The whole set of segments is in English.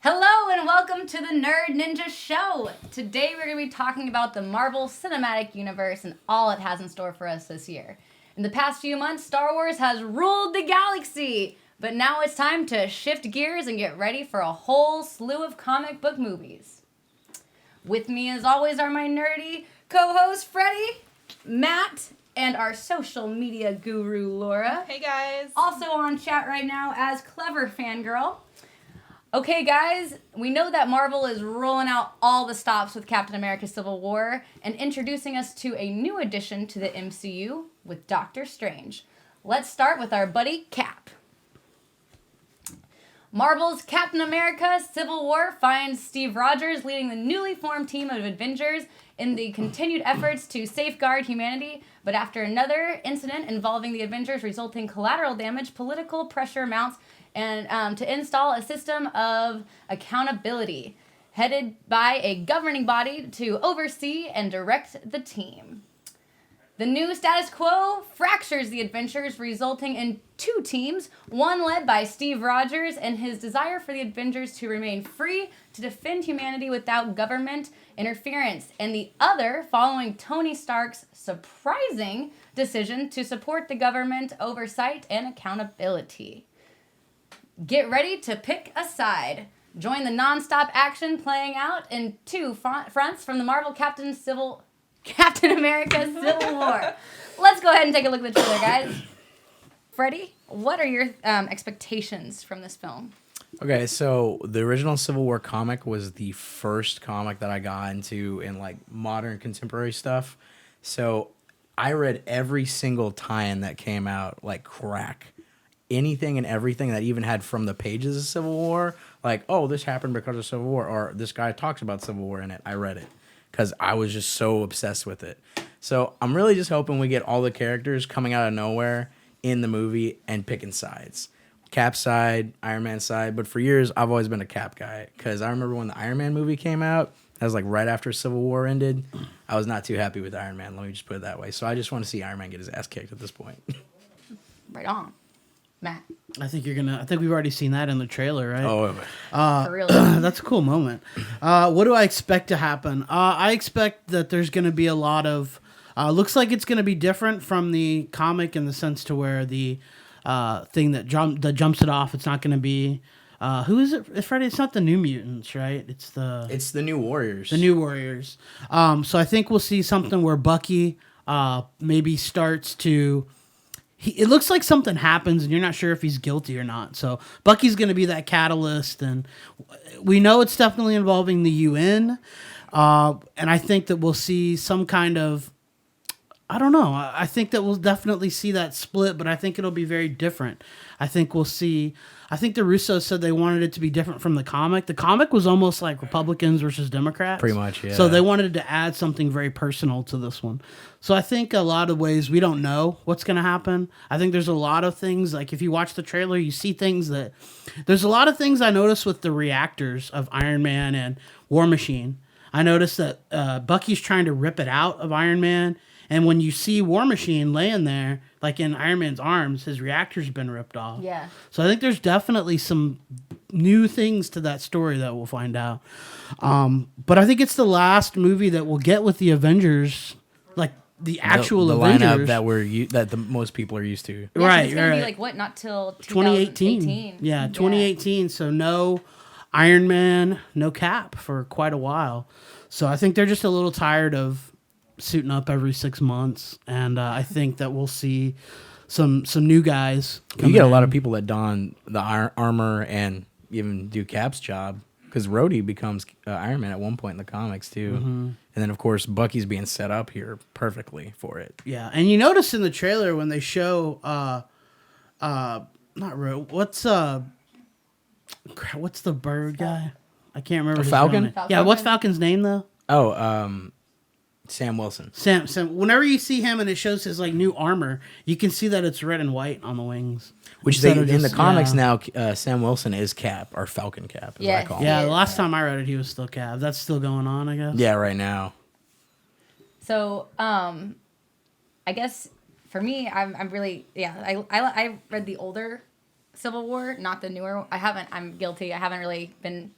Hello and welcome to the Nerd Ninja Show. Today we're going to be talking about the Marvel Cinematic Universe and all it has in store for us this year. In the past few months, Star Wars has ruled the galaxy, but now it's time to shift gears and get ready for a whole slew of comic book movies. With me as always are my nerdy co-hosts Freddie, Matt, and our social media guru Laura. Hey guys. Also on chat right now as Clever Fangirl. Okay, guys, we know that Marvel is rolling out all the stops with Captain America Civil War and introducing us to a new addition to the MCU with Doctor Strange. Let's start with our buddy Cap. Marvel's Captain America Civil War finds Steve Rogers leading the newly formed team of Avengers in the continued efforts to safeguard humanity, but after another incident involving the Avengers resulting collateral damage, political pressure mounts and to install a system of accountability headed by a governing body to oversee and direct the team. The new status quo fractures the adventures, resulting in two teams, one led by Steve Rogers and his desire for the Avengers to remain free to defend humanity without government interference, and the other following Tony Stark's surprising decision to support the government oversight and accountability. Get ready to pick a side. Join the non-stop action playing out in two fronts from the Marvel Captain America Civil War. Let's go ahead and take a look at the trailer, guys. Freddie, what are your expectations from this film? Okay, so the original Civil War comic was the first comic that I got into in like modern contemporary stuff. So I read every single tie-in that came out like crack. Anything and everything that even had from the pages of Civil War, like, oh, this happened because of Civil War, or this guy talks about Civil War in it. I read it because I was just so obsessed with it. So I'm really just hoping we get all the characters coming out of nowhere in the movie and picking sides. Cap side, Iron Man side, but for years I've always been a Cap guy because I remember when the Iron Man movie came out, that was like right after Civil War ended. I was not too happy with Iron Man, let me just put it that way. So I just want to see Iron Man get his ass kicked at this point. Right on. Matt. I think we've already seen that in the trailer, right? Oh, For real. That's a cool moment. What do I expect to happen? I expect that there's going to be a lot of... looks like it's going to be different from the comic in the sense to where the thing that jumps it off, it's not going to be... who is it, Freddie? It's not the New Mutants, right? It's the New Warriors. The New Warriors. So I think we'll see something where Bucky maybe starts to... it looks like something happens and you're not sure if he's guilty or not. So Bucky's going to be that catalyst, and we know it's definitely involving the UN. And I think that we'll see some kind of, I don't know. I think that we'll definitely see that split, but I think it'll be very different. I think the Russos said they wanted it to be different from the comic. The comic was almost like Republicans versus Democrats. Pretty much, yeah. So they wanted to add something very personal to this one. So I think a lot of ways we don't know what's going to happen. I think there's a lot of things, like if you watch the trailer, you see things that... There's a lot of things I noticed with the reactors of Iron Man and War Machine. I noticed that Bucky's trying to rip it out of Iron Man. And when you see War Machine laying there, like in Iron Man's arms, his reactor's been ripped off. Yeah. So I think there's definitely some new things to that story that we'll find out. But I think it's the last movie that we'll get with the Avengers, like the actual the Avengers. lineup that the most people are used to. Yeah, right, it's going to right. be like, what, not till 2018. Yeah, 2018. So no Iron Man, no Cap for quite a while. So I think they're just a little tired of suiting up every 6 months, and I think that we'll see some new guys. You get a lot of people that don the armor and even do Cap's job, because Rhodey becomes Iron Man at one point in the comics too. And then of course Bucky's being set up here perfectly for it. Yeah, and you notice in the trailer when they show not Rhodey, what's the bird guy? I can't remember. His Falcon? real name. Yeah, what's Falcon's name though? Oh, Sam Wilson. Sam. Whenever you see him and it shows his like new armor, you can see that it's red and white on the wings. Which they in the comics now, Sam Wilson is Cap, or Falcon Cap, as I call him. Yeah, the last time I read it, he was still Cap. That's still going on, I guess. Yeah, right now. So, I guess for me, I'm really, I read the older Civil War, not the newer. I'm guilty. I haven't really been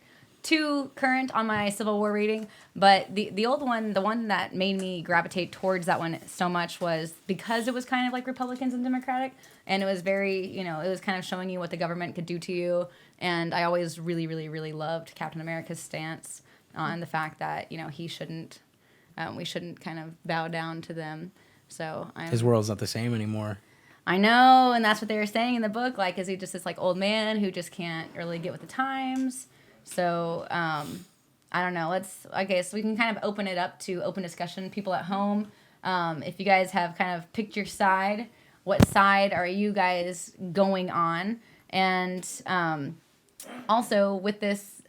too current on my Civil War reading, but the old one, the one that made me gravitate towards that one so much was because it was kind of like Republicans and Democratic, and it was very, it was kind of showing you what the government could do to you, and I always really, really, really loved Captain America's stance on the fact that, we shouldn't kind of bow down to them. So his world's not the same anymore. I know, and that's what they were saying in the book. Like, is he just this like old man who just can't really get with the times? So, I don't know. I guess we can kind of open it up to open discussion. People at home, if you guys have kind of picked your side, what side are you guys going on? And also with this,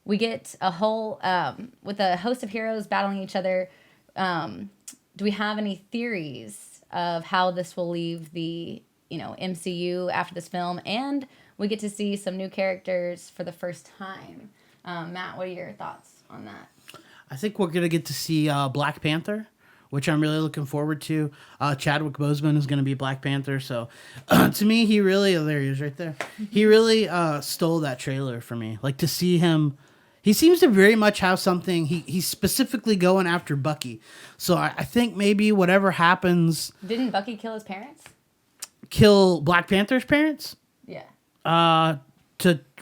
we get a whole, with a host of heroes battling each other. Do we have any theories of how this will leave the, MCU after this film? And we get to see some new characters for the first time. Matt, what are your thoughts on that? I think we're going to get to see Black Panther, which I'm really looking forward to. Chadwick Boseman is going to be Black Panther. So to me, he really, there he is right there. He really stole that trailer for me. Like, to see him, he seems to very much have something. He's specifically going after Bucky. So I think maybe whatever happens. Didn't Bucky kill his parents? Kill Black Panther's parents? Yeah.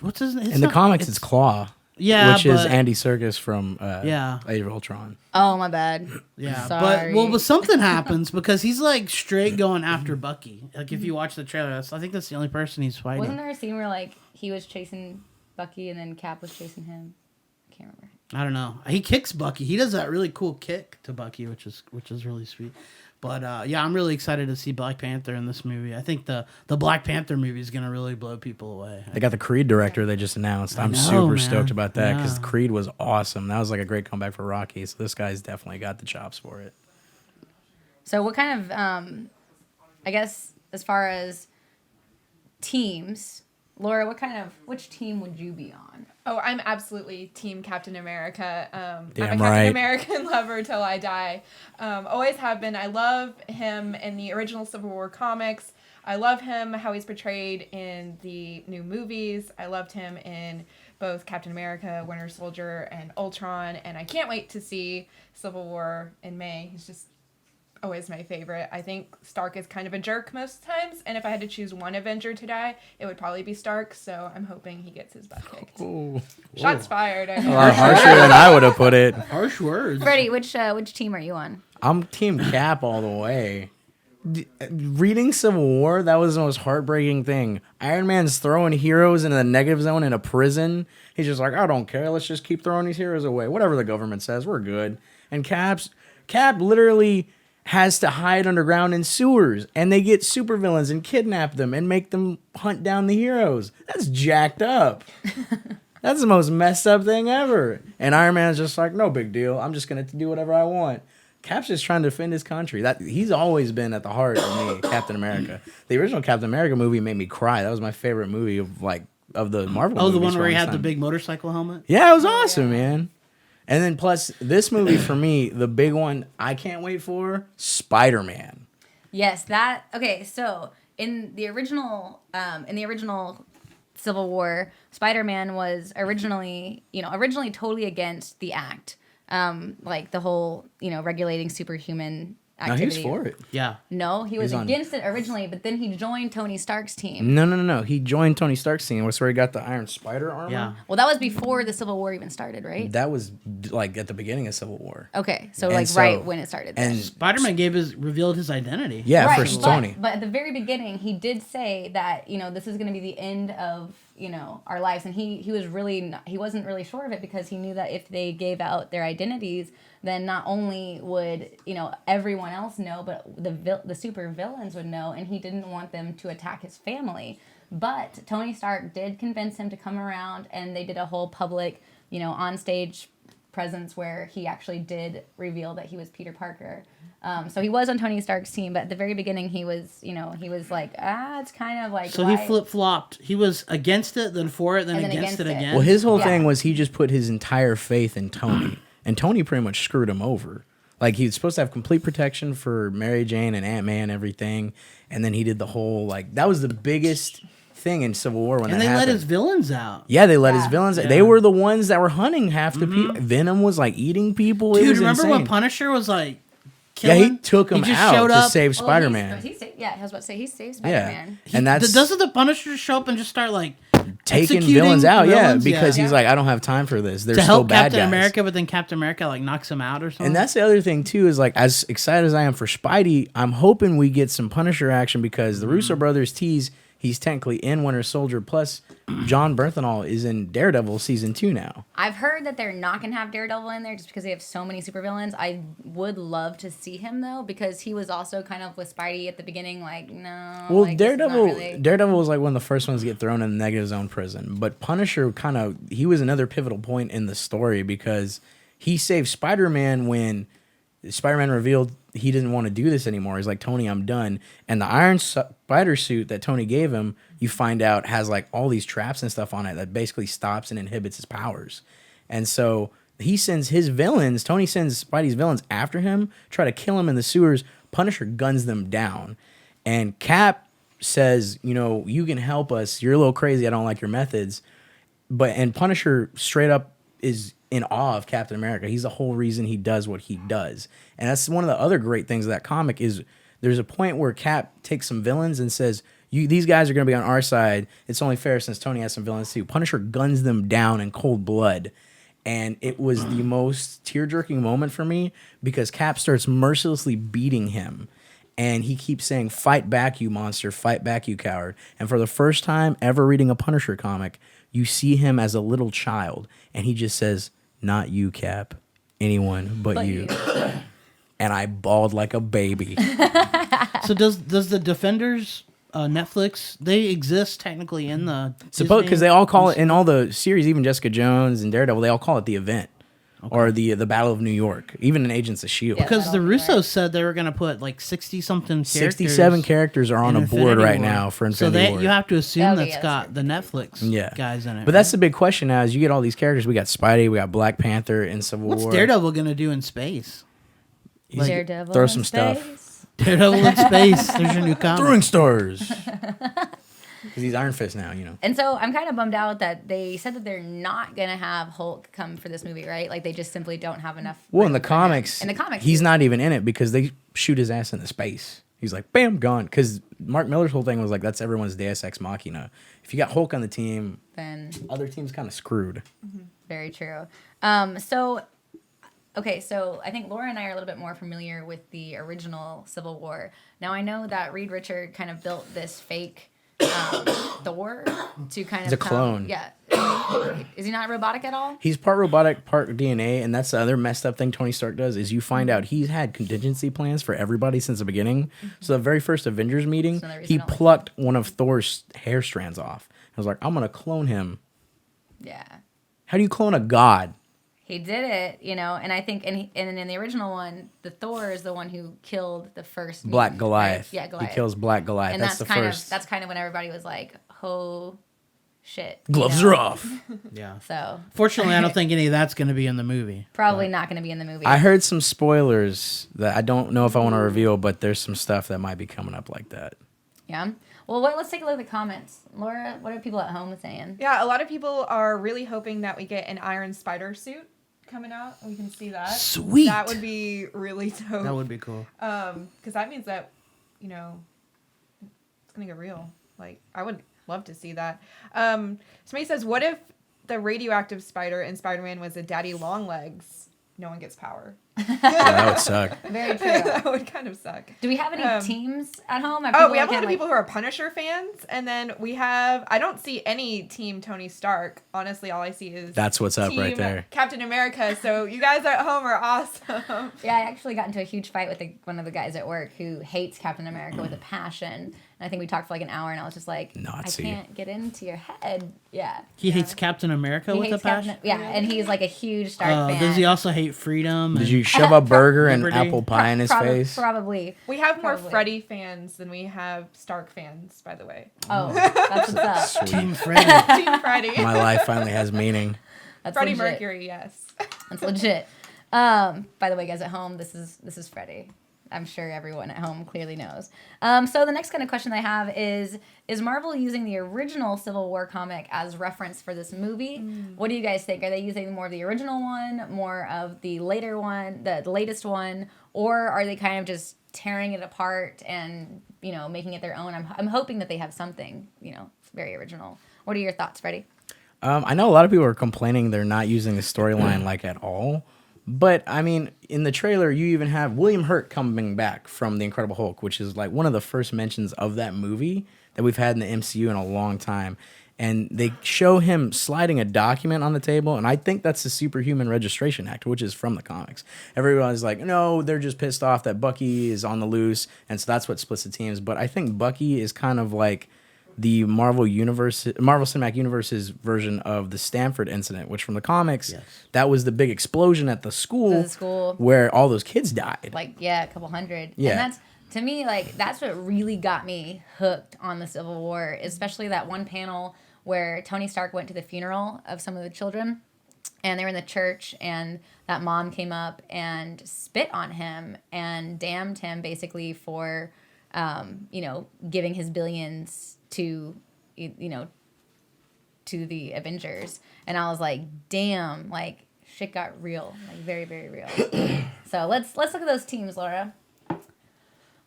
What's his name? In the comics, it's Claw. Yeah, which is Andy Serkis from yeah. Age of Ultron. Oh, my bad. Yeah, Sorry. but something happens because he's like straight going after Bucky. Like, if you watch the trailer, I think that's the only person he's fighting. Wasn't there a scene where like he was chasing Bucky and then Cap was chasing him? I can't remember. I don't know. He kicks Bucky. He does that really cool kick to Bucky, which is really sweet. But yeah, I'm really excited to see Black Panther in this movie. I think the Black Panther movie is gonna really blow people away. They got the Creed director they just announced. I'm super stoked about that because Creed was awesome. That was like a great comeback for Rocky. So this guy's definitely got the chops for it. So what kind of, I guess, as far as teams, Laura, which team would you be on? Oh, I'm absolutely Team Captain America. I'm a Damn Captain right. American lover till I die. Always have been. I love him in the original Civil War comics. I love him, how he's portrayed in the new movies. I loved him in both Captain America, Winter Soldier, and Ultron. And I can't wait to see Civil War in May. He's just always my favorite. I think Stark is kind of a jerk most times, and if I had to choose one Avenger to die, it would probably be Stark, so I'm hoping he gets his butt kicked. Ooh. Shots fired. I A know. lot harsher than I would have put it. Harsh words. Freddie, which team are you on? I'm Team Cap all the way. Reading Civil War, that was the most heartbreaking thing. Iron Man's throwing heroes into the negative zone in a prison. He's just like, I don't care. Let's just keep throwing these heroes away. Whatever the government says, we're good. And Cap literally has to hide underground in sewers, and they get supervillains and kidnap them and make them hunt down the heroes. That's jacked up. That's the most messed up thing ever. And Iron Man's just like, no big deal. I'm just going to do whatever I want. Cap's just trying to defend his country. He's always been at the heart of me, Captain America. The original Captain America movie made me cry. That was my favorite movie of the Marvel movies. Oh, the one where he had time. the big motorcycle helmet? Yeah, it was awesome, man. And then plus this movie for me, the big one I can't wait for, Spider-Man. Yes, that. Okay, so in the original Civil War, Spider-Man was originally totally against the act, like the whole regulating superhuman No, activity. he was for it. Yeah. No, he was on- against it originally, but then he joined Tony Stark's team. No. He joined Tony Stark's team. That's where he got the Iron Spider armor. Yeah. Well, that was before the Civil War even started, right? That was like at the beginning of Civil War. Okay, so And like so- right when it started. And Spider-Man revealed his identity. yeah, right, first but, Tony. But at the very beginning, he did say that this is going to be the end of our lives, and he wasn't really sure of it because he knew that if they gave out their identities, then not only would everyone else know, but the super villains would know, and he didn't want them to attack his family. But Tony Stark did convince him to come around, and they did a whole public on stage presence where he actually did reveal that he was Peter Parker. So he was on Tony Stark's team, but at the very beginning he was like, it's kind of like. So why? he flip-flopped. He was against it, then for it, then And then against it against it. again. Well, his whole Yeah. thing was he just put his entire faith in Tony, and Tony pretty much screwed him over. Like, he was supposed to have complete protection for Mary Jane and Aunt May and everything, and then he did the whole, that was the biggest thing in Civil War when And that they let happened. his villains out. Yeah, they let his Yeah. villains. Yeah. They were the ones that were hunting half the people. Venom was like eating people. It Dude, was remember when insane. Punisher was like Yeah, killing? he took him just out showed to up. save Well, Spider-Man. yeah, I was about to say he saved Yeah, Spider-Man. and that's Doesn't the Punisher show up and just start like taking executing villains out. Yeah, villains? because Yeah. he's like, I don't have time for this. They're to still help bad Captain guys. America, but then Captain America like knocks him out or something. And that's the other thing too, is like, as excited as I am for Spidey, I'm hoping we get some Punisher action because the Russo brothers tease he's technically in Winter Soldier. Plus, John Bernthal is in Daredevil season 2 now. I've heard that they're not gonna have Daredevil in there just because they have so many supervillains. I would love to see him though, because he was also kind of with Spidey at the beginning, like, no. Well, like, this is not Daredevil really- Daredevil was like one of the first ones to get thrown in the negative zone prison. But Punisher he was another pivotal point in the story because he saved Spider-Man when Spider-Man revealed he didn't want to do this anymore. He's like, Tony, I'm done. And the Iron Spider suit that Tony gave him, you find out has like all these traps and stuff on it that basically stops and inhibits his powers. And so he sends his villains, Tony sends Spidey's villains after him, try to kill him in the sewers. Punisher guns them down. And Cap says, you can help us. You're a little crazy. I don't like your methods. And Punisher straight up is in awe of Captain America. He's the whole reason he does what he does. And that's one of the other great things of that comic is there's a point where Cap takes some villains and says, these guys are going to be on our side. It's only fair since Tony has some villains too. Punisher guns them down in cold blood. And it was the most tear-jerking moment for me because Cap starts mercilessly beating him. And he keeps saying, fight back, you monster. Fight back, you coward. And for the first time ever reading a Punisher comic, you see him as a little child. And he just says, not you, Cap. Anyone but you. And I bawled like a baby. So does the Defenders Netflix, they exist technically in the Suppose because they all call it in all the series, even Jessica Jones and Daredevil, they all call it the event or the Battle of New York, even in Agents of Shield. Yeah. because the That'll be Russos right. said they were going to put like 60 something 67 characters are on in a board Infinity right War. now for So Infinity War. you have to assume That'll be that's it. got the Netflix guys in it. But that's right? the big question now is you get all these characters. We got Spidey, we got Black Panther in Civil What's War. Daredevil going to do in space? He's- Daredevil throw in some stuff. space. Daredevil in space. There's your new comic. Throwing stars. Because he's Iron Fist now, And so I'm kind of bummed out that they said that they're not gonna have Hulk come for this movie, right? Like they just simply don't have enough. Well, in the room for him. comics, in the comics, he's not even in it because they shoot his ass into space. He's like, bam, gone. Because Mark Miller's whole thing was like, that's everyone's Deus Ex Machina. If you got Hulk on the team, Then other teams kind of screwed. very true. Okay, so I think Laura and I are a little bit more familiar with the original Civil War. Now I know that Reed Richard kind of built this fake Thor to kind of He's a clone. Yeah, is he not robotic at all? He's part robotic, part DNA, and that's the other messed up thing Tony Stark does is you find out he's had contingency plans for everybody since the beginning. So the very first Avengers meeting, another reason he I don't like plucked one of Thor's hair strands off. I was like, I'm gonna clone him. Yeah. How do you clone a god? He did it, and I think, and in the original one, the Thor is the one who killed the first Black mutant, Goliath. right? Yeah, Goliath. He kills Black Goliath. and That's the first. that's kind of when everybody was like, "Oh, shit!" Gloves are off. Yeah. So Fortunately, I don't think any of that's going to be in the movie. probably not going to be in the movie. I heard some spoilers that I don't know if I want to reveal, but there's some stuff that might be coming up like that. Yeah. Well, let's take a look at the comments. Laura, what are people at home saying? Yeah, a lot of people are really hoping that we get an Iron Spider suit coming out. We can see that. Sweet. That would be really dope. That would be cool. Because that means that, it's gonna get real. Like, I would love to see that. Somebody says, what if the radioactive spider in Spider-Man was a daddy long legs? No one gets power. Yeah, that would suck. Very true. That would kind of suck. Do we have any teams at home? Oh, we have a lot of people who are Punisher fans, and then I don't see any team Tony Stark. Honestly, all I see is That's what's up right Team there. Captain America. So you guys at home are awesome. Yeah, I actually got into a huge fight with one of the guys at work who hates Captain America with a passion. And I think we talked for like an hour, and I was just like, Nazi. I can't get into your head. Yeah. He hates Captain America He with a hates passion. Yeah, and he's like a huge Stark fan. Does he also hate freedom? Did and- you shove a burger and Liberty. apple pie in his face? Probably. We have more Probably. Freddy fans than we have Stark fans, by the way. Oh, that's what's up. Team Freddy. Team Freddy. My life finally has meaning. That's Freddie legit. Mercury, yes. That's legit. By the way, guys at home, this is Freddie. I'm sure everyone at home clearly knows. So the next kind of question I have is Marvel using the original Civil War comic as reference for this movie? What do you guys think? Are they using more of the original one, more of the later one, the latest one, or are they kind of just tearing it apart and, making it their own? I'm hoping that they have something, very original. What are your thoughts, Freddie? I know a lot of people are complaining they're not using the storyline like at all. But, I mean, in the trailer, you even have William Hurt coming back from The Incredible Hulk, which is like one of the first mentions of that movie that we've had in the MCU in a long time. And they show him sliding a document on the table, and I think that's the Superhuman Registration Act, which is from the comics. Everyone's like, no, they're just pissed off that Bucky is on the loose, and so that's what splits the teams. But I think Bucky is kind of like the Marvel Cinematic Universe's version of the Stanford incident, which from the comics, that was the big explosion at the school where all those kids died. A couple hundred. Yeah. And that's, to me, that's what really got me hooked on the Civil War, especially that one panel where Tony Stark went to the funeral of some of the children, and they were in the church, and that mom came up and spit on him and damned him basically for, giving his billions to the Avengers. And I was like, damn, shit got real, very, very real. So let's look at those teams, Laura.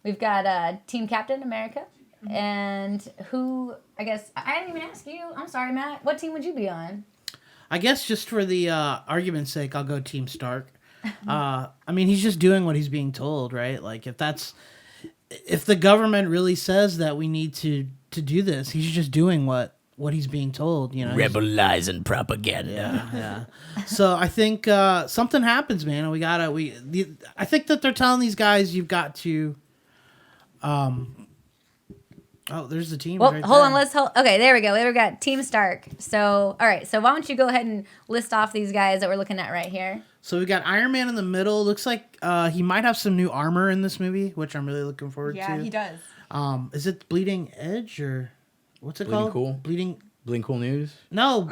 We've got Team Captain America, and who, I guess, I didn't even ask you. I'm sorry, Matt. What team would you be on? I guess just for the argument's sake, I'll go Team Stark. I mean, he's just doing what he's being told, right? If the government really says that we need to do this, he's just doing what he's being told, Rebel lies and propaganda. Yeah. So I think something happens, man. I think that they're telling these guys you've got to. There's the team. Well, right hold there. on. Okay, there we go. There we got Team Stark. So, all right. So why don't you go ahead and list off these guys that we're looking at right here? So we got Iron Man in the middle. Looks like he might have some new armor in this movie, which I'm really looking forward to. Yeah, he does. Is it Bleeding Edge or what's it called? Cool. Bleeding Cool News? No.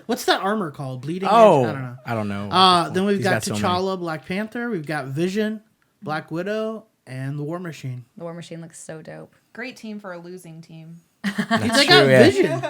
What's that armor called? Bleeding Oh, Edge? I don't know. Then Then we've got T'Challa, Black Panther. We've got Vision, Black Widow, and the War Machine. The War Machine looks so dope. Great team for a losing team. They got Vision.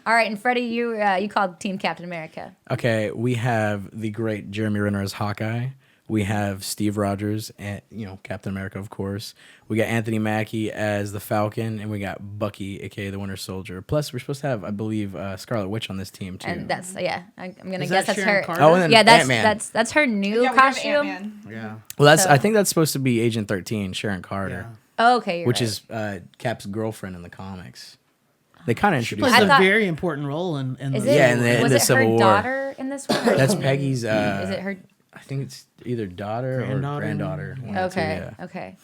All right, and Freddie, you called Team Captain America. Okay, we have the great Jeremy Renner as Hawkeye. We have Steve Rogers, and Captain America, of course. We got Anthony Mackie as the Falcon, and we got Bucky, aka the Winter Soldier. Plus, we're supposed to have, I believe, Scarlet Witch on this team too. And that's I'm gonna Is guess that that's Sharon her. Carter? Oh, and then Ant-Man. that's her new Yeah, we have costume. Ant-Man. Yeah. Well, So- I think that's supposed to be Agent 13, Sharon Carter, Oh, okay, which right. is Cap's girlfriend in the comics. They kind of She introduced plays her. a very important role in Is the it? Yeah, in Was the it Civil her War. daughter in this one? That's Peggy's. Is it her? I think it's either daughter Granddaughter? or granddaughter. one of the two, Okay, yeah. okay.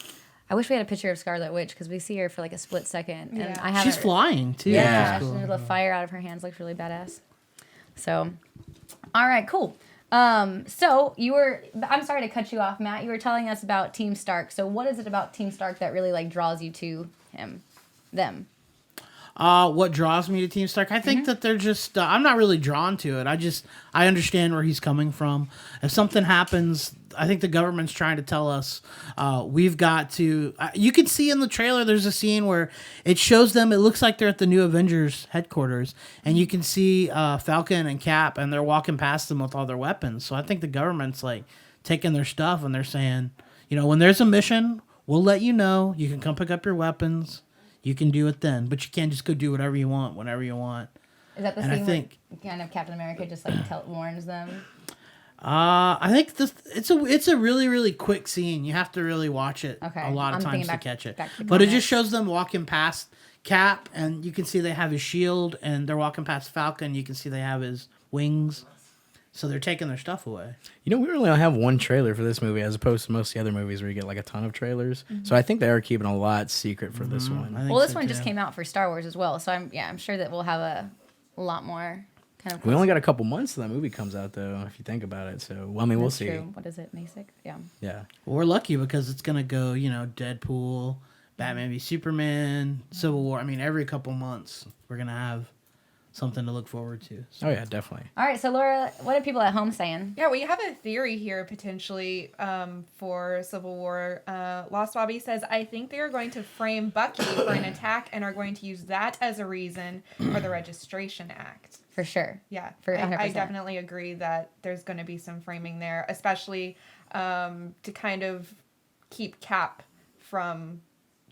I wish we had a picture of Scarlet Witch because we see her for a split second, and Yeah. I have She's her. flying too. Yeah, That's she cool. has a fire out of her hands, looks really badass. So, all right, cool. So I'm sorry to cut you off, Matt. You were telling us about Team Stark. So what is it about Team Stark that really draws you to them? What draws me to Team Stark? I think that they're just. I'm not really drawn to it. I understand where he's coming from. If something happens, I think the government's trying to tell us we've got to. You can see in the trailer there's a scene where it shows them. It looks like they're at the new Avengers headquarters, and you can see Falcon and Cap, and they're walking past them with all their weapons. So I think the government's taking their stuff, and they're saying, when there's a mission, we'll let you know. You can come pick up your weapons. You can do it then, but you can't just go do whatever you want, whenever you want. Is that the And I scene think- where kind of Captain America just warns them? I think it's a really, really quick scene. You have to really watch it Okay, a lot of I'm thinking times to back- catch it. back to the But it comics. just shows them walking past Cap, and you can see they have his shield, and they're walking past Falcon. You can see they have his wings. So they're taking their stuff away. We really only have one trailer for this movie as opposed to most of the other movies where you get a ton of trailers. So I think they are keeping a lot secret for this one. I think Well, this so, one just too. came out for Star Wars as well, so I'm sure that we'll have a lot more kind of. We only got a couple months till that movie comes out, though, if you think about it. So, we'll That's see. true. What is it, May 6th? Yeah. Yeah. Well, we're lucky because it's gonna go, Deadpool, Batman v Superman, Civil War. I mean, every couple months we're gonna have something to look forward to. So. Oh yeah, definitely. All right, so Laura, what are people at home saying? Yeah, we have a theory here potentially for Civil War. Lost Bobby says, I think they are going to frame Bucky for an attack and are going to use that as a reason for the Registration Act. For sure. Yeah, For I 100%. definitely agree that there's going to be some framing there, especially to kind of keep Cap from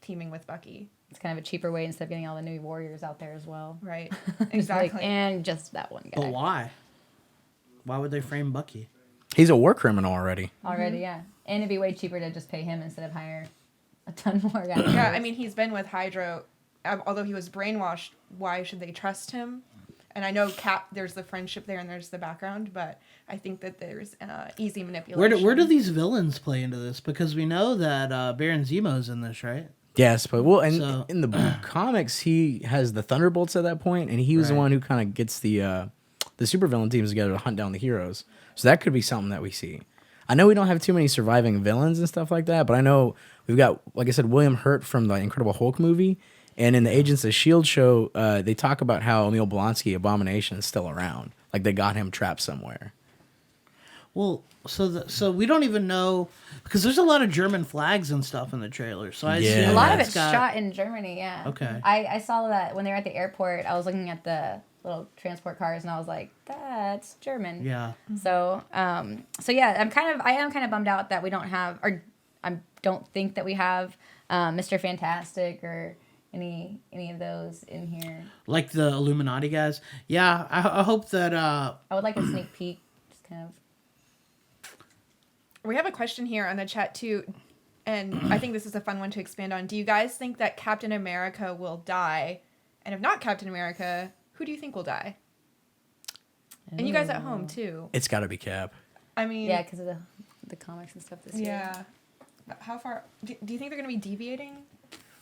teaming with Bucky. It's kind of a cheaper way instead of getting all the new warriors out there as well. Right, It's exactly. like, and just that one guy. But why? Why would they frame Bucky? He's a war criminal already. Already, yeah. And it'd be way cheaper to just pay him instead of hire a ton more guys. Yeah, I mean, he's been with Hydra. Although he was brainwashed, why should they trust him? And I know Cap, there's the friendship there and there's the background, but I think that there's easy manipulation. Where do these villains play into this? Because we know that Baron Zemo's in this, right? Yes, but well, and So- in the comics, he has the Thunderbolts at that point, and he was the Right. one who kind of gets the supervillain teams together to hunt down the heroes. So that could be something that we see. I know we don't have too many surviving villains and stuff like that, but I know we've got, like I said, William Hurt from the Incredible Hulk movie, and in the Agents of S.H.I.E.L.D. show, they talk about how Emil Blonsky, Abomination, is still around. Like they got him trapped somewhere. Well, so we don't even know because there's a lot of German flags and stuff in the trailer. So I Yeah. assume A lot of that's it's got- shot in Germany, yeah. Okay. I saw that when they were at the airport. I was looking at the little transport cars, and I was like, "That's German." Yeah. So, so yeah, I am kind of bummed out that we don't have, or I don't think that we have, Mr. Fantastic or any of those in here. Like the Illuminati guys. Yeah, I hope that I would like a sneak peek, just kind of. We have a question here on the chat too, and I think this is a fun one to expand on. Do you guys think that Captain America will die? And if not Captain America, who do you think will die? And you guys at home too. It's got to be Cap. I mean, Yeah, because of the comics and stuff this year. yeah. How far do you think they're going to be deviating?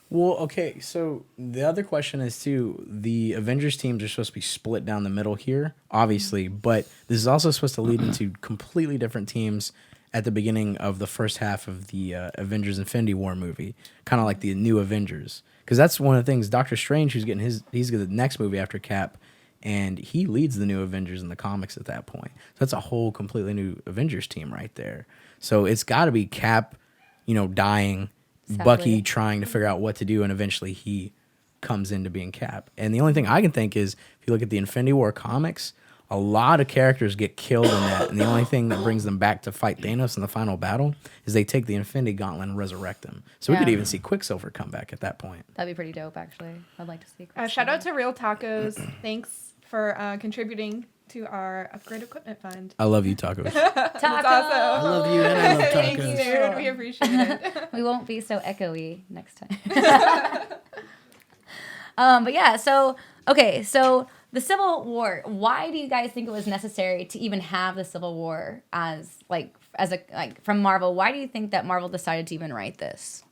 Well, okay, so the other question is too, the Avengers teams are supposed to be split down the middle here, obviously, but this is also supposed to lead into completely different teams at the beginning of the first half of the Avengers Infinity War movie, kind of like the new Avengers. Because that's one of the things, Doctor Strange, he's getting the next movie after Cap, and he leads the new Avengers in the comics at that point. So that's a whole completely new Avengers team right there. So it's got to be Cap, dying, Sadly. Bucky trying to figure out what to do, and eventually he comes into being Cap. And the only thing I can think is, if you look at the Infinity War comics, a lot of characters get killed in that, and the only thing that brings them back to fight Thanos in the final battle is they take the Infinity Gauntlet and resurrect them. So we could Yeah. even see Quicksilver come back at that point. That'd be pretty dope, actually. I'd like to see. Shout out to Real Tacos. Thanks for contributing to our upgrade equipment fund. I love you, tacos. That's Taco. I awesome. love you and I love Thanks, tacos. dude. We appreciate it. We won't be so echoey next time. But yeah, so the Civil War. Why do you guys think it was necessary to even have the Civil War as from Marvel? Why do you think that Marvel decided to even write this?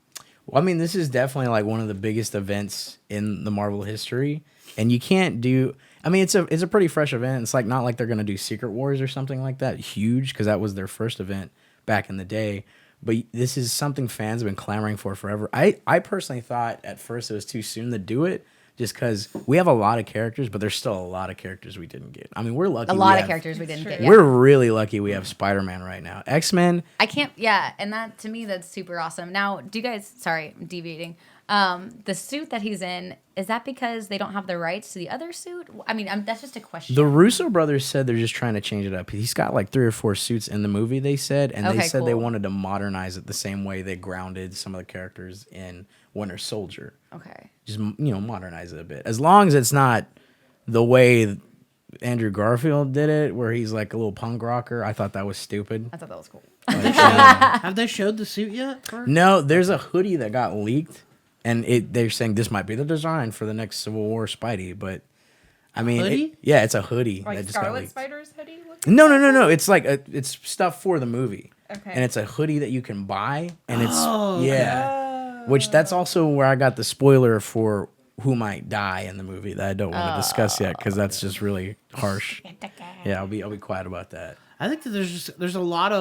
Well, I mean, this is definitely like one of the biggest events in the Marvel history, and you can't do. I mean, it's a pretty fresh event. It's like not like they're gonna do Secret Wars or something like that huge, because that was their first event back in the day. But this is something fans have been clamoring for forever. I personally thought at first it was too soon to do it, just because we have a lot of characters, but there's still a lot of characters we didn't get. I mean, we're lucky. A lot of characters we didn't True. get. Yeah. We're really lucky we have Spider-Man right now. X-Men. I can't. Yeah, and that to me that's super awesome. Now, do you guys? Sorry, I'm deviating. The suit that he's in, is that because they don't have the rights to the other suit? I mean, that's just a question. The Russo brothers said they're just trying to change it up. He's got like 3 or 4 suits in the movie, they said, and they Okay, said they cool. wanted to modernize it the same way they grounded some of the characters in Winter Soldier. Okay. Just, modernize it a bit. As long as it's not the way Andrew Garfield did it, where he's like a little punk rocker. I thought that was stupid. I thought that was cool. Have they showed the suit yet? No, there's a hoodie that got leaked, and they're saying this might be the design for the next Civil War Spidey, but I mean, Hoodie? yeah, it's a hoodie Like that just got Scarlet leaked. Spider's hoodie? No. It's like it's stuff for the movie, Okay. and it's a hoodie that you can buy, and it's Oh, yeah, which that's also where I got the spoiler for who might die in the movie that I don't want to discuss yet because that's just really harsh. Yeah, I'll be quiet about that. I think that there's a lot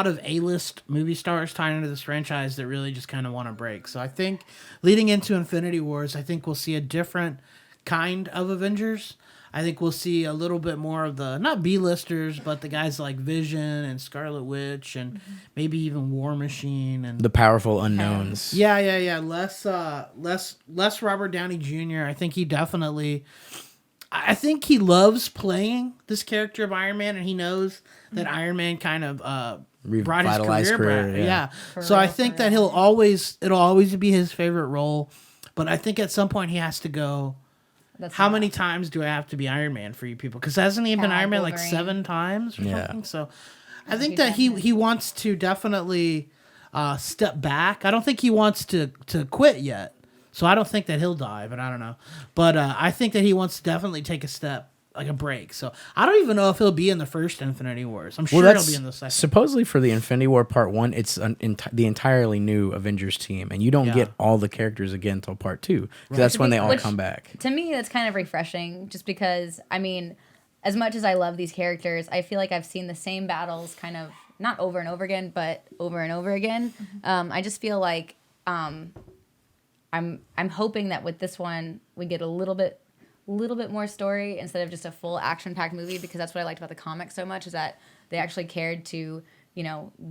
of A-list movie stars tying into this franchise that really just kind of want to break. So I think leading into Infinity Wars, I think we'll see a different kind of Avengers. I think we'll see a little bit more of the, not B-listers, but the guys like Vision and Scarlet Witch and maybe even War Machine and The powerful unknowns. yeah. Less Robert Downey Jr. I think he loves playing this character of Iron Man, and he knows that Iron Man kind of brought his Revitalized career back. career, yeah. So I think that it'll always be his favorite role, but I think at some point he has to go. How many times do I have to be Iron Man for you people? Because hasn't he been Iron Man like Wolverine. 7 times or Yeah. something? So I think that he wants to definitely step back. I don't think he wants to quit yet. So I don't think that he'll die, but I don't know. But I think that he wants to definitely take a step, like a break. So I don't even know if he'll be in the first Infinity Wars. I'm sure he'll be in the second. Supposedly for the Infinity War Part 1, it's the entirely new Avengers team, and you don't get all the characters again until Part 2. Because that's when they all come back. To me, that's kind of refreshing, just because, I mean, as much as I love these characters, I feel like I've seen the same battles kind of, not over and over again, but over and over again. I just feel like I'm hoping that with this one, we get a little bit more story instead of just a full action-packed movie, because that's what I liked about the comics so much, is that they actually cared to,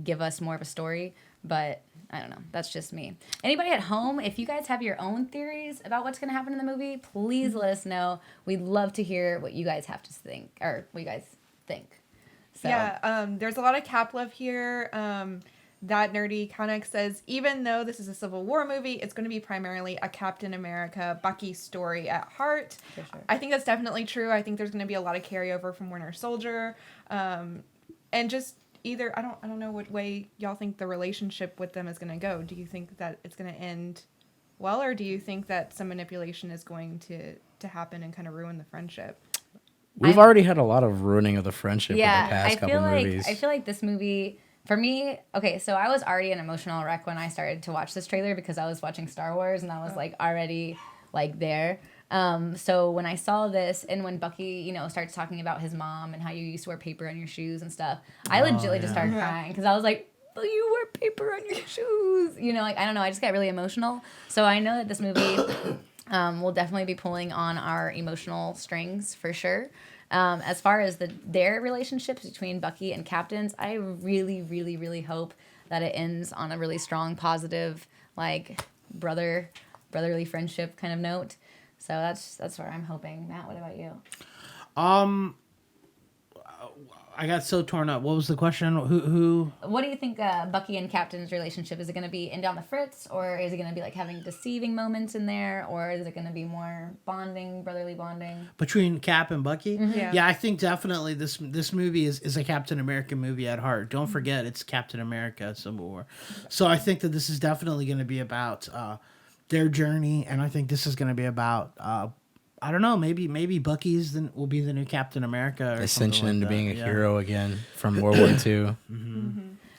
give us more of a story. But I don't know. That's just me. Anybody at home, if you guys have your own theories about what's going to happen in the movie, please let us know. We'd love to hear what you guys have to think, or what you guys think. So. Yeah, there's a lot of Cap love here. That Nerdy Conic says, even though this is a Civil War movie, it's going to be primarily a Captain America, Bucky story at heart. For sure. I think that's definitely true. I think there's going to be a lot of carryover from Winter Soldier. And just either, I don't know what way y'all think the relationship with them is going to go. Do you think that it's going to end well, or do you think that some manipulation is going to happen and kind of ruin the friendship? We've already had a lot of ruining of the friendship in the past couple movies. I feel like this movie, for me, okay, so I was already an emotional wreck when I started to watch this trailer, because I was watching Star Wars and I was like already like there. So when I saw this, and when Bucky, starts talking about his mom and how you used to wear paper on your shoes and stuff, I legitimately just started crying, because I was like, "Oh, you wear paper on your shoes," I don't know, I just got really emotional. So I know that this movie will definitely be pulling on our emotional strings for sure. As far as their relationships between Bucky and Captains, I really, really, really hope that it ends on a really strong, positive, like brotherly friendship kind of note. So that's where I'm hoping. Matt, what about you? I got so torn up. What was the question? Who? What do you think Bucky and Captain's relationship, is it going to be in down the fritz, or is it going to be like having deceiving moments in there, or is it going to be more brotherly bonding Between Cap and Bucky? Yeah. Yeah, I think definitely this movie is a Captain America movie at heart. Don't forget, it's Captain America Civil War. So I think that this is definitely going to be about their journey, and I think this is going to be about I don't know, maybe Bucky's will be the new Captain America, or Ascension into like being a that. hero again from World War II.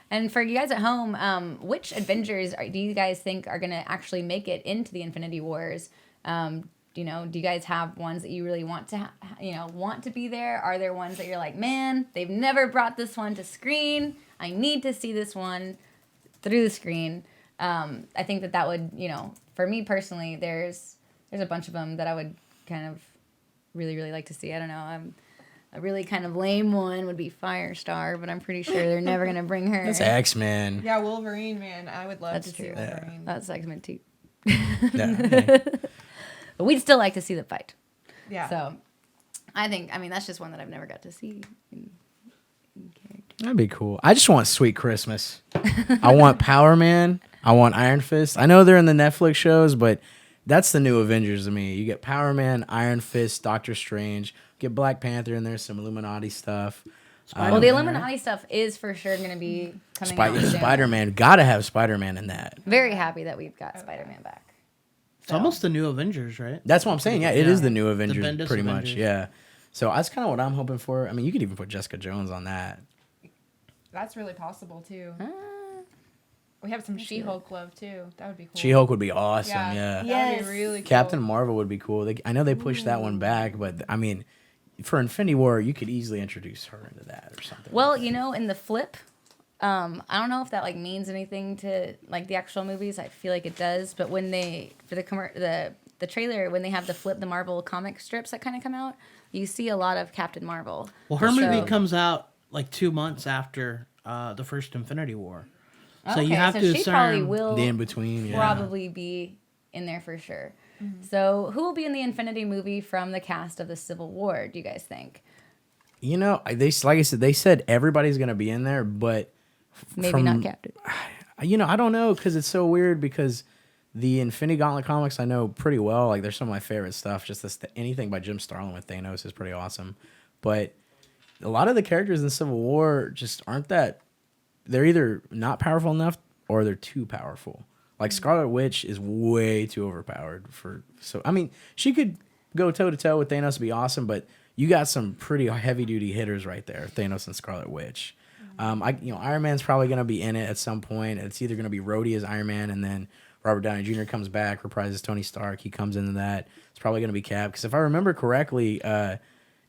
And for you guys at home, which Avengers do you guys think are going to actually make it into the Infinity Wars? Do you guys have ones that you really want to, want to be there? Are there ones that you're like, man, they've never brought this one to screen. I need to see this one through the screen. I think that would, for me personally, there's a bunch of them that I would kind of really, really like to see. I don't know. A really kind of lame one would be Firestar, but I'm pretty sure they're never going to bring her. That's X-Men. Yeah, Wolverine, man. I would love That's to see true. Wolverine. That's X-Men too. Yeah. But we'd still like to see the fight. Yeah. So I mean, that's just one that I've never got to see in character. That'd be cool. I just want Sweet Christmas. I want Power Man. I want Iron Fist. I know they're in the Netflix shows, but that's the new Avengers to me. You get Power Man, Iron Fist, Doctor Strange. Get Black Panther in there, some Illuminati stuff. Well, the Illuminati stuff is for sure going to be coming out soon. Spider-Man. Gotta have Spider-Man in that. Very happy that we've got Spider-Man back. It's almost the new Avengers, right? That's what I'm saying. Yeah, it is the new Avengers, Bendis pretty Avengers. much. Yeah. So that's kind of what I'm hoping for. I mean, you could even put Jessica Jones on that. That's really possible, too. We have some She-Hulk love, too. That would be cool. She-Hulk would be awesome. Yeah. That would be really cool. Captain Marvel would be cool. I know they pushed that one back, but I mean, for Infinity War, you could easily introduce her into that or something. Well, in the flip, I don't know if that means anything to the actual movies. I feel like it does, but when they for the the trailer when they have the Marvel comic strips that kind of come out, you see a lot of Captain Marvel. Well, her movie comes out like 2 months after the first Infinity War. So you have to she probably assume will The in-between, yeah. probably be in there for sure. So who will be in the Infinity movie from the cast of the Civil War, do you guys think? You know, like I said, they said everybody's going to be in there, but Maybe not Captain. You know, I don't know, because it's so weird, because the Infinity Gauntlet comics I know pretty well. Like, they're some of my favorite stuff. Just anything by Jim Starlin with Thanos is pretty awesome. But a lot of the characters in Civil War just aren't that... They're either not powerful enough or they're too powerful. Like, Scarlet Witch is way too overpowered for... So, I mean, she could go toe-to-toe with Thanos and be awesome, but you got some pretty heavy-duty hitters right there, Thanos and Scarlet Witch. Iron Man's probably going to be in it at some point. It's either going to be Rhodey as Iron Man, and then Robert Downey Jr. comes back, reprises Tony Stark. He comes into that. It's probably going to be Cap. Because if I remember correctly,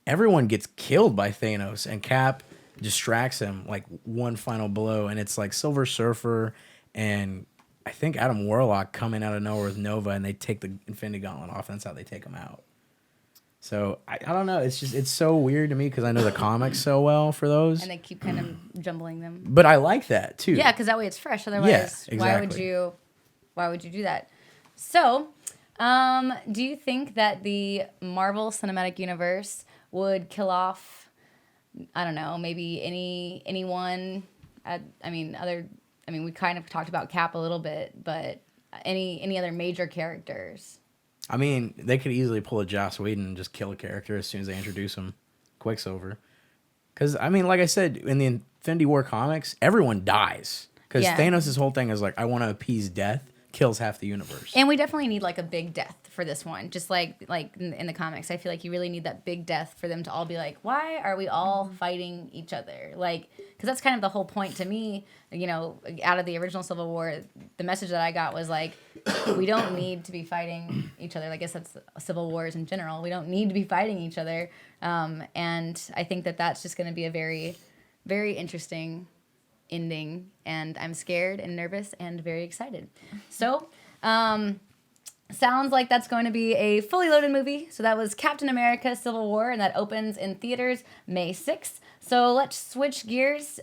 everyone gets killed by Thanos, and Cap distracts him like one final blow. And it's like Silver Surfer and I think Adam Warlock coming out of nowhere with Nova, and they take the Infinity Gauntlet off. And that's how they take him out. So I don't know. It's so weird to me because I know the comics so well for those. And they keep kind of jumbling them. But I like that too. Yeah, because that way it's fresh. Otherwise, exactly. why would you do that? So, do you think that the Marvel Cinematic Universe would kill off, I don't know, maybe anyone? We kind of talked about Cap a little bit, but any other major characters? I mean, they could easily pull a Joss Whedon and just kill a character as soon as they introduce him. Quicksilver. Because, I mean, like I said, in the Infinity War comics, everyone dies. Because Thanos' whole thing is like, I want to appease death, kills half the universe. And we definitely need like a big death for this one. Just like in the comics, I feel like you really need that big death for them to all be like, why are we all fighting each other? Like, because that's kind of the whole point to me, out of the original Civil War, the message that I got was like, we don't need to be fighting each other. I guess that's civil wars in general. We don't need to be fighting each other. And I think that that's just going to be a very, very interesting ending. And I'm scared and nervous and very excited. So, sounds like that's going to be a fully loaded movie. So that was Captain America Civil War, and that opens in theaters May 6th. So let's switch gears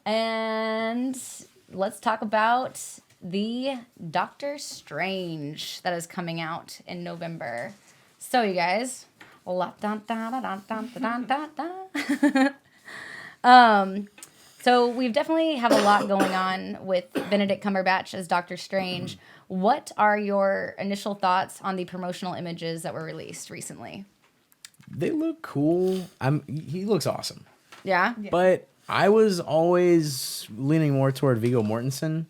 and let's talk about the Doctor Strange that is coming out in November. So you guys, so we definitely have a lot going on with Benedict Cumberbatch as Doctor Strange. What are your initial thoughts on the promotional images that were released recently? They look cool. He looks awesome. Yeah? But I was always leaning more toward Viggo Mortensen,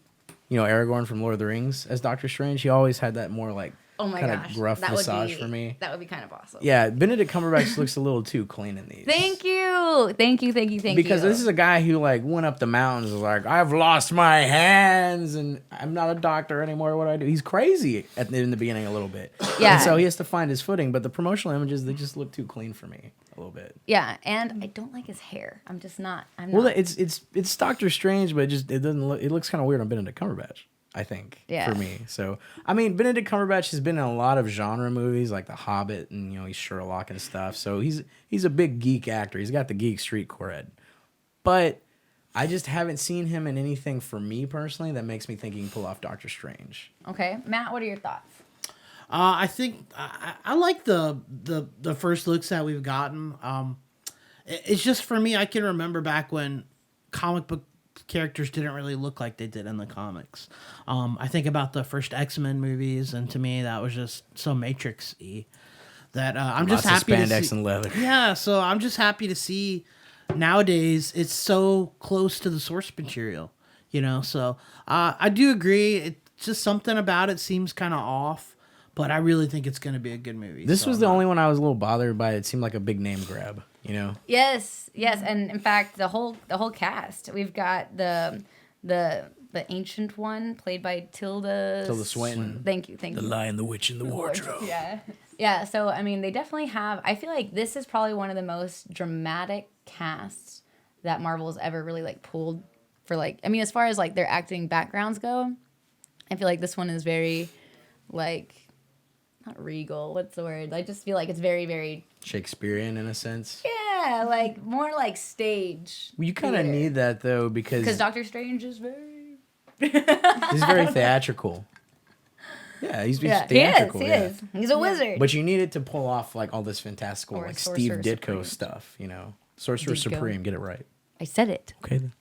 Aragorn from Lord of the Rings, as Doctor Strange. He always had that more like kind of gruff visage for me. That would be kind of awesome. Yeah, Benedict Cumberbatch looks a little too clean in these. Thank you. Because this is a guy who went up the mountains and was like, I've lost my hands and I'm not a doctor anymore. What do I do? He's crazy in the beginning a little bit. Yeah. And so he has to find his footing. But the promotional images, they just look too clean for me a little bit. Yeah, and I don't like his hair. I'm not. Well, it's Doctor Strange, but it doesn't look. It looks kind of weird on Benedict Cumberbatch, I think, for me. So, I mean, Benedict Cumberbatch has been in a lot of genre movies like The Hobbit and, he's Sherlock and stuff. So he's a big geek actor. He's got the geek street cred. But I just haven't seen him in anything for me personally that makes me think he can pull off Doctor Strange. Okay. Matt, what are your thoughts? I think I like the first looks that we've gotten. It's just for me, I can remember back when comic book characters didn't really look like they did in the comics. I think about the first X-Men movies, and to me that was just so Matrix-y that I'm just happy of spandex to see. And leather. Yeah, so I'm just happy to see nowadays it's so close to the source material, So I do agree. It's just something about it seems kind of off. But I really think it's going to be a good movie. This was the only one I was a little bothered by. It seemed like a big name grab, Yes, and in fact, the whole cast. We've got the ancient one played by Tilda Swinton. Thank you. The Lion, the Witch, and the Wardrobe. Yeah. So I mean, they definitely have. I feel like this is probably one of the most dramatic casts that Marvel's ever really pulled for as far as their acting backgrounds go. I feel like this one is very not regal. What's the word? I just feel like it's very, very Shakespearean in a sense. yeah, like more like stage. Well, you kind of need that though Because Doctor Strange is very. he's very theatrical. Yeah, he's Yeah, theatrical. he is. He's a wizard. But you need it to pull off like all this fantastical, Or like Sorcerer Steve Ditko Supreme. stuff. You know, Sorcerer Ditko. Supreme. Get it right. I said it. Okay. Then.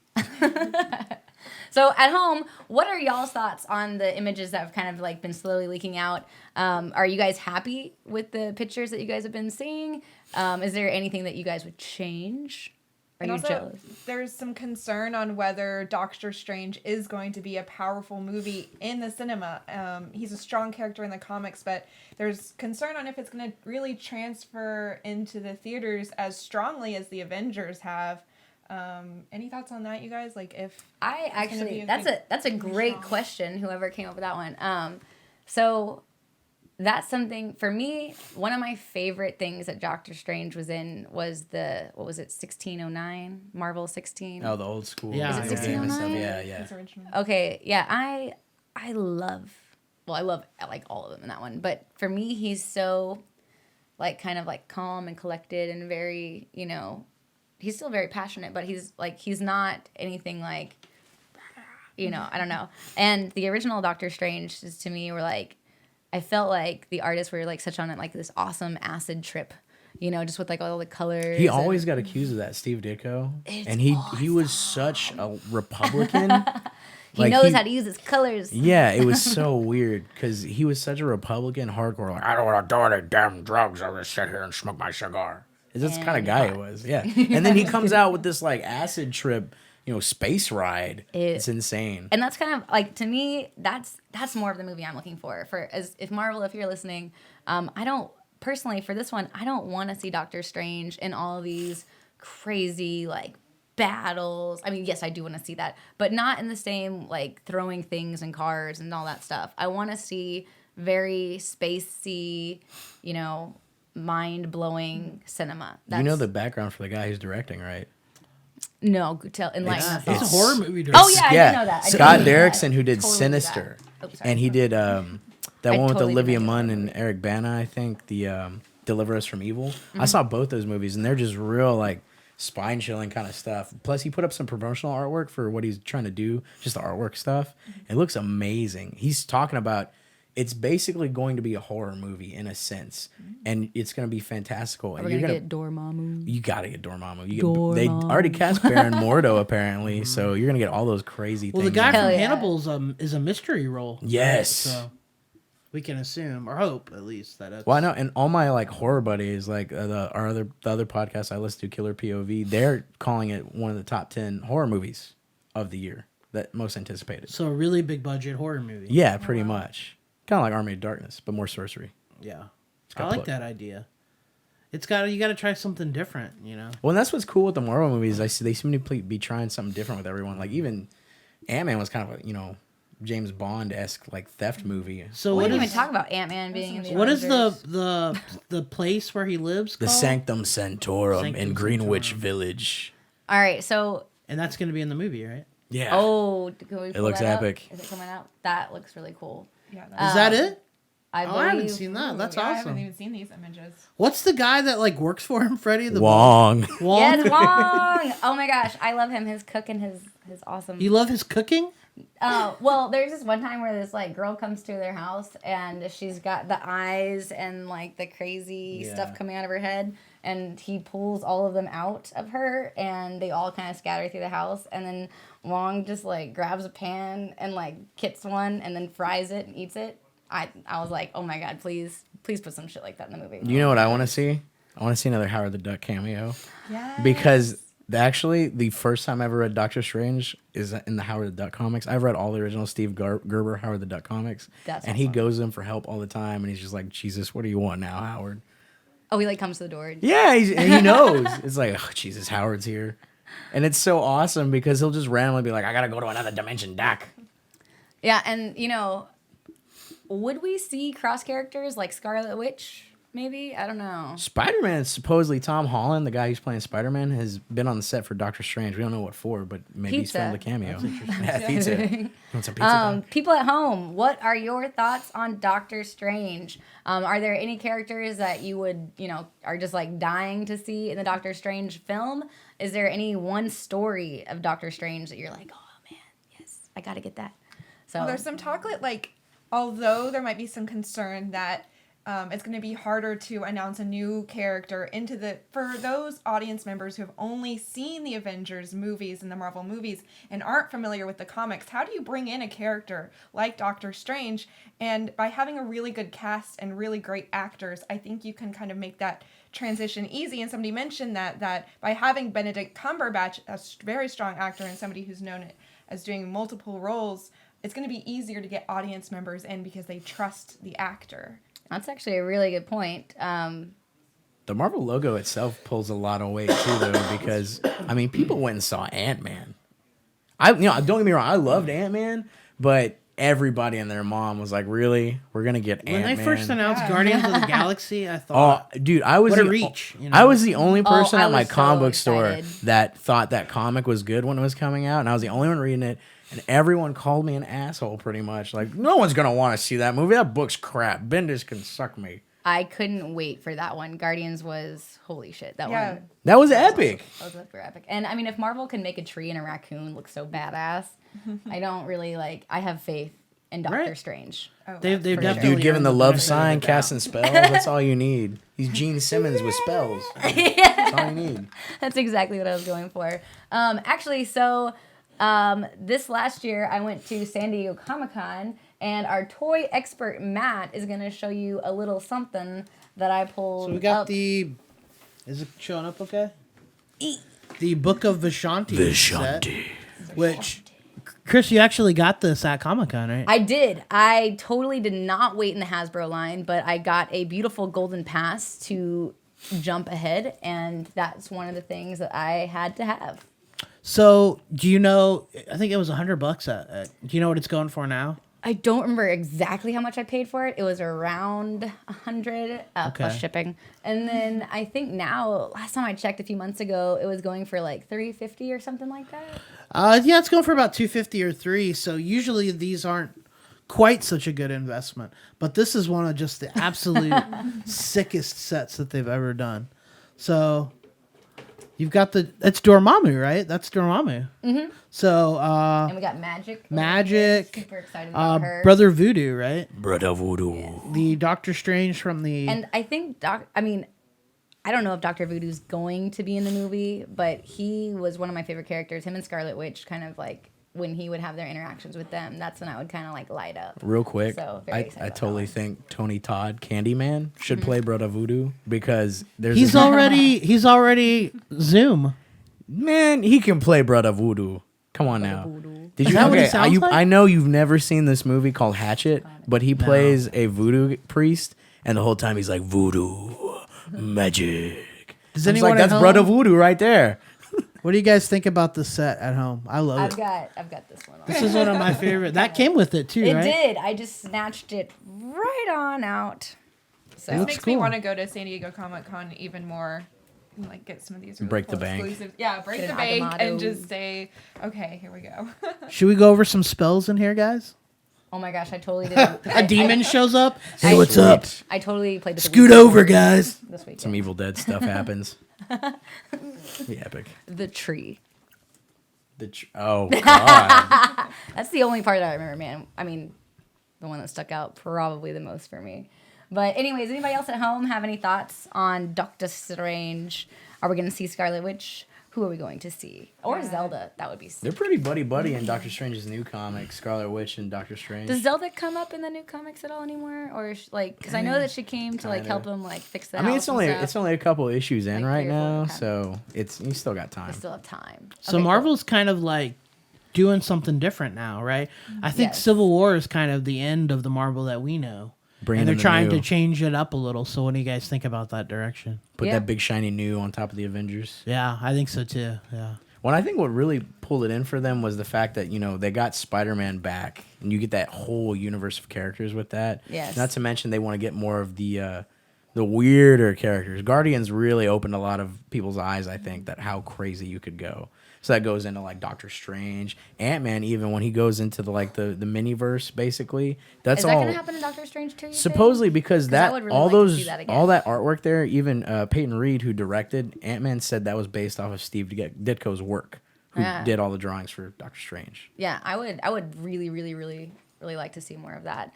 So at home, what are y'all's thoughts on the images that have kind of like been slowly leaking out? Are you guys happy with the pictures that you guys have been seeing? Is there anything that you guys would change? Are And you also, jealous? there's some concern on whether Doctor Strange is going to be a powerful movie in the cinema. He's a strong character in the comics, but there's concern on if it's going to really transfer into the theaters as strongly as the Avengers have. Any thoughts on that, you guys? Like, if I it's gonna actually be that's a great strong. question. Whoever came up with that one. So that's something for me. One of my favorite things that Doctor Strange was in was the what was it 1609 Marvel 16. Oh, the old school. Yeah. Is it game and stuff. 1609? Yeah, yeah. it's original. Okay, yeah, I love I love like all of them in that one, but for me he's so like kind of like calm and collected and very, you know, he's still very passionate, but he's not anything like, you know, I don't know. And the original Doctor Strange is, to me, were like, I felt like the artists were like such on it like this awesome acid trip, you know, just with like all the colors. He always got accused of that, Steve Ditko, It's and he was such a Republican. he knows how to use his colors. Yeah, it was so weird because he was such a Republican, hardcore. Like, I don't want to do any damn drugs. I'm gonna sit here and smoke my cigar. That's the kind of guy he was. Yeah, and then he comes out with this like acid trip, you know, space ride. It's insane. And that's kind of like, to me, that's more of the movie I'm looking for. If Marvel, if you're listening, I don't personally, for this one, I don't want to see Doctor Strange in all these crazy like battles. I mean, yes, I do want to see that, but not in the same like throwing things in cars and all that stuff. I want to see very spacey, you know, mind-blowing cinema. You know the background for the guy who's directing, right? No, enlighten us all. It's a horror movie. Director. Oh yeah, I did know that. Scott Derrickson, who did Totally Sinister, knew that. Oh, sorry. and he did that I one with totally Olivia didn't know Munn that and movie. Eric Bana, I think, the Deliver Us from Evil. Mm-hmm. I saw both those movies, and they're just real like spine-chilling kind of stuff. Plus, he put up some promotional artwork for what he's trying to do, just the artwork stuff. Mm-hmm. It looks amazing. He's talking about it's basically going to be a horror movie in a sense, and it's going to be fantastical. And We're you're gonna gonna get Dormammu. You gotta get Dormammu. They Dormammu. already cast Baron Mordo apparently, so you're gonna get all those crazy Well, things. the guy Hell from yeah. Hannibal's is a mystery role. Yes. So we can assume or hope at least that it's. Well, I know, and all my like horror buddies, like the other podcast I listen to, Killer POV, they're calling it one of the top 10 horror movies of the year that most anticipated. So a really big budget horror movie. Yeah, pretty much. Kind of like Army of Darkness, but more sorcery. Yeah. got I like plug. that idea. You got to try something different, you know. Well, and that's what's cool with the Marvel movies. I see they seem to be trying something different with everyone. Like even Ant-Man was kind of a, you know, James Bond-esque like theft movie. So We what didn't is even talk about Ant-Man being in the what is Avengers. the place where he lives The called? Sanctum Sanctorum Sanctum in Greenwich Sanctorum. Village. All right, so And that's going to be in the movie, right? Yeah. can we pull looks that up? epic. Is it coming out? That looks really cool. Yeah, Is that it? I Oh, I haven't believe. seen that. That's I awesome. haven't even seen these images. What's the guy that like works for him, Freddie? The Wong. Wong? Yes, Wong. Oh my gosh, I love him. His cook and his awesome. You love his cooking? Well, there's this one time where this like girl comes to their house and she's got the eyes and like the crazy Yeah. stuff coming out of her head, and he pulls all of them out of her, and they all kind of scatter through the house, and then Wong just like grabs a pan and like kits one and then fries it and eats it. I was like, oh my god, please put some shit like that in the movie. You know what I want to see? I want to see another Howard the Duck cameo. Yeah. Because actually, the first time I ever read Doctor Strange is in the Howard the Duck comics. I've read all the original Steve Gerber Howard the Duck comics. That's he awesome. goes to him for help all the time, and he's just like, Jesus, what do you want now, Howard? Oh, he like comes to the door. Yeah, and he knows. It's like, oh, Jesus, Howard's here. And it's so awesome because he'll just randomly be like, I got to go to another dimension, Doc. Yeah, and you know, would we see cross characters like Scarlet Witch maybe? I don't know. Spider-Man, supposedly Tom Holland, the guy who's playing Spider-Man, has been on the set for Doctor Strange. We don't know what for, but maybe he's Pizza. filmed a cameo. Yeah, pizza. Want some pizza? Dog? People at home, what are your thoughts on Doctor Strange? Are there any characters that you would, are just like dying to see in the Doctor Strange film? Is there any one story of Doctor Strange that you're like, oh man, yes, I got to get that? So Well, there's some talk that, although there might be some concern that it's going to be harder to announce a new character for those audience members who have only seen the Avengers movies and the Marvel movies and aren't familiar with the comics. How do you bring in a character like Doctor Strange? And by having a really good cast and really great actors, I think you can kind of make that transition easy. And somebody mentioned that by having Benedict Cumberbatch, a very strong actor and somebody who's known as doing multiple roles, it's going to be easier to get audience members in because they trust the actor. That's actually a really good point. The Marvel logo itself pulls a lot of weight too, though, because people went and saw Ant-Man. Don't get me wrong, I loved Ant-Man, but everybody and their mom was like, "Really, we're gonna get Ant-Man?" When they first announced Guardians of the Galaxy, I thought, "Oh, dude, I was what a the, reach!" I was the only person I at my was so comic book store excited. that thought that comic was good when it was coming out, and I was the only one reading it. And everyone called me an asshole, pretty much. Like, no one's gonna want to see that movie. That book's crap. Bendis can suck me. I couldn't wait for that one. Guardians was, holy shit, that Yeah. one. That was epic. That was super epic. And if Marvel can make a tree and a raccoon look so badass, I don't really I have faith in Doctor Right. Strange. Oh, They've sure. definitely Dude, giving earned the the love benefit sign, of the doubt. casting spells. That's all you need. He's Gene Simmons with spells. That's all you need. That's exactly what I was going for. This last year I went to San Diego Comic-Con, and our toy expert Matt is going to show you a little something that I pulled So we got up. is it showing up okay? The Book of Vishanti. Set, which, Chris, you actually got this at Comic-Con, right? I did. I totally did not wait in the Hasbro line, but I got a beautiful golden pass to jump ahead, and that's one of the things that I had to have. So, do you know, I think it was $100 do you know what it's going for now? I don't remember exactly how much I paid for it. It was around $100 plus shipping. And then I think now, last time I checked a few months ago, it was going for like $350 or something like that. Yeah, it's going for about $250 or $300. So usually these aren't quite such a good investment, but this is one of just the absolute sickest sets that they've ever done. So you've got it's Dormammu, right? That's Dormammu. Mm-hmm. So And we got Magic. Magic, Super excited about her. Brother Voodoo, right? Brother Voodoo. The Doctor Strange from the. And I think I don't know if Dr. Voodoo's going to be in the movie, but he was one of my favorite characters. Him and Scarlet Witch, kind of like when he would have their interactions with them, that's when I would kind of like light up. Real quick, So, very I excited about totally that one. think Tony Todd, Candyman, should play Brother Voodoo because there's he's already Zoom. Man, he can play Brother Voodoo. Come on now. Voodoo. Did Is you? that what he Okay, sounds like? I know you've never seen this movie called Hatchet, but he plays a voodoo priest, and the whole time he's like voodoo, magic. Does I was anyone like, at that's home- Brother Voodoo right there. What do you guys think about the set at home? I love I've it. got this one on. This is one of my favorite. That came with it too, It right? did. I just snatched it right on out. So This Looks makes me cool. want to go to San Diego Comic-Con even more and get some of these really Break the cool bank. exclusives. Yeah, break Get the an bank Agamotto. and just say, okay, here we go. Should we go over some spells in here, guys? oh my gosh, I totally did. A demon shows up. I- Hey, what's up? I totally played this. Scoot weekend. over, guys. This weekend. Some Evil Dead stuff happens. Be epic. The tree. Oh God. That's the only part that I remember, man. I mean, the one that stuck out probably the most for me. But anyways, anybody else at home have any thoughts on Doctor Strange? Are we going to see Scarlet Witch? Who are we going to see? Or Zelda? That would be sick. They're pretty buddy in Doctor Strange's new comic, Scarlet Witch and Doctor Strange. Does Zelda come up in the new comics at all anymore? Or because I know that she came to like Kinda. help him like fix the I mean, house it's only and stuff. it's only a couple issues in Like right 3 or 4, now, okay. so you still got time. We still have time. So Okay, Marvel's kind of like doing something different now, right? I think Yes. Civil War is kind of the end of the Marvel that we know. Bringing And they're in the trying new. to change it up a little. So what do you guys think about that direction? Put Yeah. that big shiny new on top of the Avengers. Yeah, I think so too. Yeah. Well, I think what really pulled it in for them was the fact that, they got Spider-Man back, and you get that whole universe of characters with that. Yes. Not to mention they want to get more of the the weirder characters. Guardians really opened a lot of people's eyes, I think, that how crazy you could go. So that goes into like Doctor Strange, Ant-Man, even when he goes into the miniverse, basically. That's Is all. that going to happen in Doctor Strange too? Supposedly, because I that would really all like to those see that again. all that artwork there, even Peyton Reed, who directed Ant-Man, said that was based off of Steve Ditko's work, who did all the drawings for Doctor Strange. Yeah, I would really, really, really, really like to see more of that.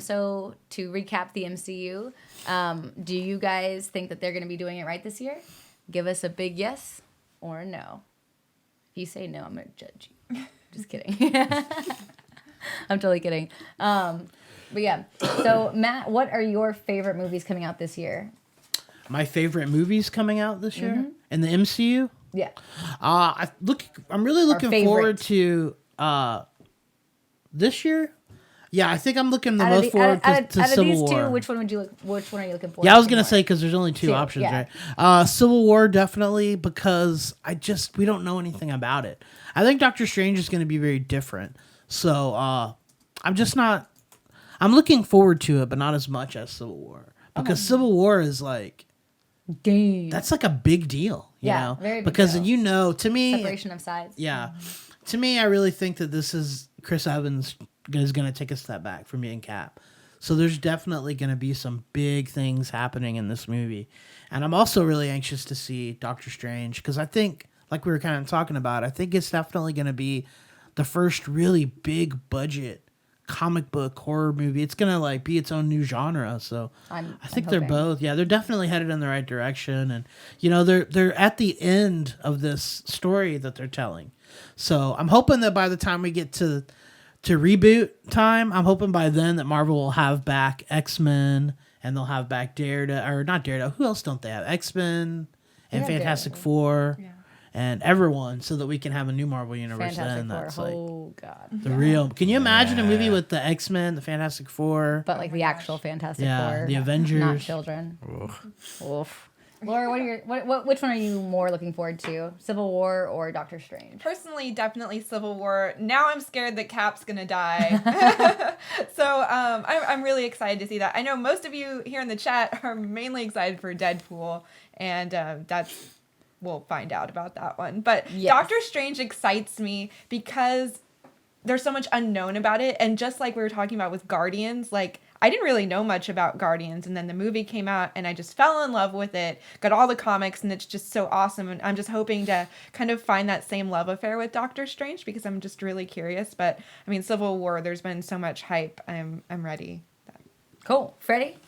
So to recap the MCU, do you guys think that they're going to be doing it right this year? Give us a big yes or no. If you say no, I'm going to judge you. Just kidding. I'm totally kidding. But yeah. So Matt, what are your favorite movies coming out this year? My favorite movies coming out this year in the MCU. Yeah. I'm really looking forward to this year. Yeah, I think I'm looking the most forward to Civil these War. Two, which one are you looking forward? Yeah, I was gonna more? say because there's only two options, yeah. right? Civil War definitely because we don't know anything about it. I think Doctor Strange is gonna be very different. So I'm looking forward to it, but not as much as Civil War because Civil War is like. Game. That's like a big deal, you know? Very big because deal. To me, Separation of sides. Yeah, to me, I really think that this is Chris Evans is going to take a step back from being Cap. So there's definitely going to be some big things happening in this movie, and I'm also really anxious to see Doctor Strange because I think, like we were kind of talking about, I think it's definitely going to be the first really big budget comic book horror movie. It's gonna like be its own new genre. So I think they're both. Yeah, they're definitely headed in the right direction, and they're at the end of this story that they're telling. So I'm hoping that by the time we get to reboot time, I'm hoping by then that Marvel will have back X-Men and they'll have back Daredevil, or not Daredevil. Who else don't they have? X-Men and Fantastic Four. Yeah. And everyone, so that we can have a new Marvel universe. Fantastic then that's Four. like God. the real. Can you imagine a movie with the X-Men, the Fantastic Four, But like the actual Fantastic Four, the Avengers, not children. Oof. Laura, which one are you more looking forward to, Civil War or Doctor Strange? Personally, definitely Civil War. Now I'm scared that Cap's gonna die. So I'm really excited to see that. I know most of you here in the chat are mainly excited for Deadpool, and we'll find out about that one. But yes. Doctor Strange excites me because there's so much unknown about it. And just like we were talking about with Guardians, like I didn't really know much about Guardians. And then the movie came out and I just fell in love with it, got all the comics, and it's just so awesome. And I'm just hoping to kind of find that same love affair with Doctor Strange because I'm just really curious. But I mean, Civil War, there's been so much hype. I'm ready. Cool. Freddie?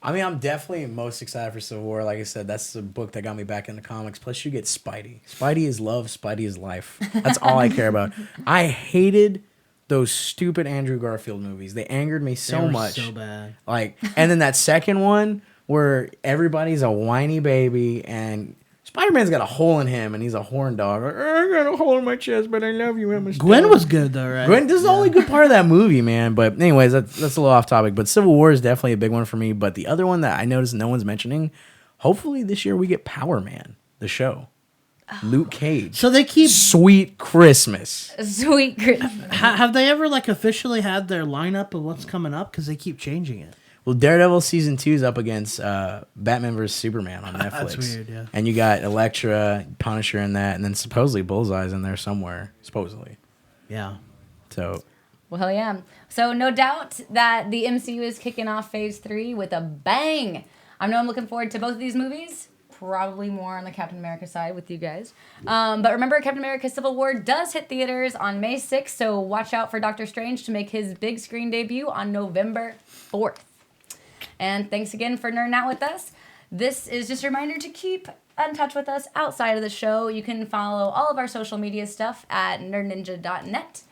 I mean, I'm definitely most excited for Civil War. Like I said, that's the book that got me back into comics. Plus, you get Spidey. Spidey is love. Spidey is life. That's all I care about. I hated those stupid Andrew Garfield movies. They angered me so much. So bad. Like, and then that second one where everybody's a whiny baby and Spider-Man's got a hole in him and he's a horn dog. Like, I got a hole in my chest, but I love you, Emma Stone. Gwen was good though, right? Gwen, this is the only good part of that movie, man. But anyways, that's a little off topic. But Civil War is definitely a big one for me. But the other one that I noticed no one's mentioning, hopefully this year we get Power Man, the show. Luke Cage. So they keep Sweet Christmas. Sweet Christmas. Have they ever like officially had their lineup of what's coming up? Because they keep changing it. Well, Daredevil season 2 is up against Batman vs Superman on Netflix. That's weird, yeah. And you got Elektra, Punisher in that, and then supposedly Bullseye's in there somewhere. Supposedly. Yeah. So. Well, hell yeah. So no doubt that the MCU is kicking off Phase 3 with a bang. I know I'm looking forward to both of these movies. Probably more on the Captain America side with you guys. But remember, Captain America Civil War does hit theaters on May 6th, so watch out for Doctor Strange to make his big screen debut on November 4th. And thanks again for nerding out with us. This is just a reminder to keep in touch with us outside of the show. You can follow all of our social media stuff at nerdninja.net.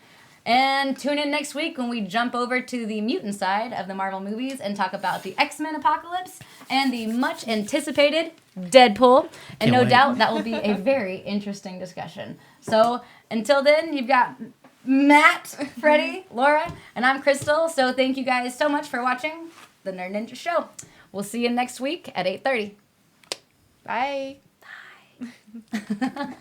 And tune in next week when we jump over to the mutant side of the Marvel movies and talk about the X-Men Apocalypse and the much anticipated Deadpool. And no doubt that will be a very interesting discussion. So until then, you've got Matt, Freddie, Laura, and I'm Krystle. So thank you guys so much for watching the Nerd Ninja Show. We'll see you next week at 8:30. Bye. Bye.